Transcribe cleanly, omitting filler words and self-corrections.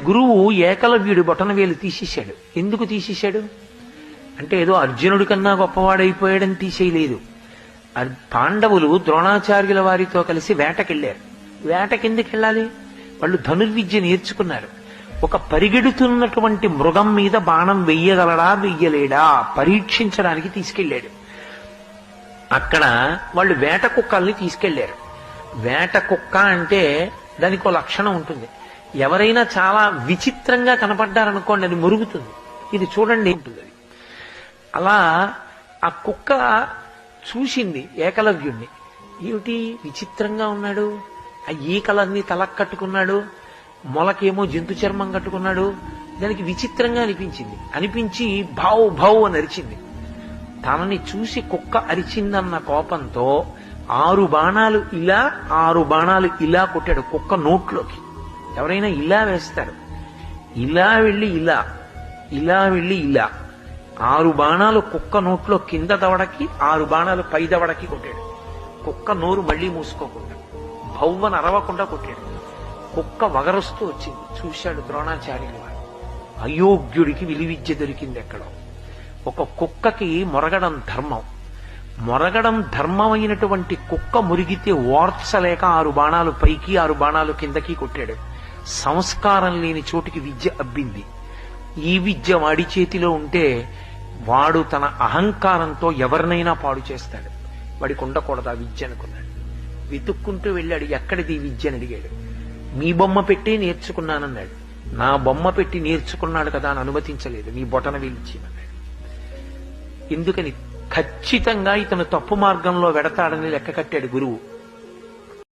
గురువు ఏకలవ్యుడి బొటనవేలు తీసేశాడు. ఎందుకు తీసేశాడు అంటే ఏదో అర్జునుడి కన్నా గొప్పవాడైపోయాడని తీసేయలేదు. పాండవులు ద్రోణాచార్యుల వారితో కలిసి వేటకెళ్లారు. వేటకెందుకు వెళ్ళాలి? వాళ్ళు ధనుర్విద్య నేర్చుకున్నారు. ఒక పరిగెడుతున్నటువంటి మృగం మీద బాణం వెయ్యగలడా వెయ్యలేడా పరీక్షించడానికి తీసుకెళ్లాడు. అక్కడ వాళ్ళు వేట కుక్కల్ని తీసుకెళ్లారు. వేట కుక్క అంటే దానికి ఒక లక్షణం ఉంటుంది. ఎవరైనా చాలా విచిత్రంగా కనపడ్డారనుకోండి అది మురుగుతుంది. ఇది చూడండి ఉంటుంది. అది అలా ఆ కుక్క చూసింది ఏకలవ్యుణ్ణి. ఏమిటి విచిత్రంగా ఉన్నాడు, ఆ ఈకలన్నీ తలకు కట్టుకున్నాడు, మొలకేమో జంతు చర్మం కట్టుకున్నాడు. దానికి విచిత్రంగా అనిపించి భౌ భౌ అని అరిచింది. తనని చూసి కుక్క అరిచిందన్న కోపంతో 6 బాణాలు ఇలా 6 బాణాలు ఇలా కొట్టాడు కుక్క నోట్లోకి. ఎవరైనా ఇలా వేస్తారు, ఇలా వెళ్ళి ఇలా, ఇలా వెళ్ళి ఇలా 6 బాణాలు కుక్క నోట్లో కింద దవడకి 6 బాణాలు పై దవడకి కొట్టాడు. కుక్క నోరు మళ్లీ మూసుకోకుండా భౌవన అరవకుండా కొట్టాడు. కుక్క వగరుస్తూ వచ్చింది. చూశాడు ద్రోణాచార్యులు వారు. అయోగ్యుడికి విలువిద్య దొరికింది ఎక్కడో. ఒక కుక్కకి మొరగడం ధర్మం. మొరగడం ధర్మమైనటువంటి కుక్క మురిగితే ఓర్చలేక 6 బాణాలు పైకి 6 బాణాలు కిందకి కొట్టాడు. సంస్కారం లేని చోటికి విద్య అబ్బింది. ఈ విద్య వాడి చేతిలో ఉంటే వాడు తన అహంకారంతో ఎవరినైనా పాడు చేస్తాడు. వాడికి ఉండకూడదు ఆ విద్య అనుకున్నాడు. వెతుక్కుంటూ వెళ్ళాడు. ఎక్కడిది ఈ విద్య అని అడిగాడు. మీ బొమ్మ పెట్టి నేర్చుకున్నానన్నాడు. నా బొమ్మ పెట్టి నేర్చుకున్నాడు కదా అని అనుమతించలేదు. నీ బొటన వీల్చినన్నాడు. ఎందుకని? ఖచ్చితంగా ఇతను తప్పు మార్గంలో వెడతాడని లెక్క కట్టాడు గురువు.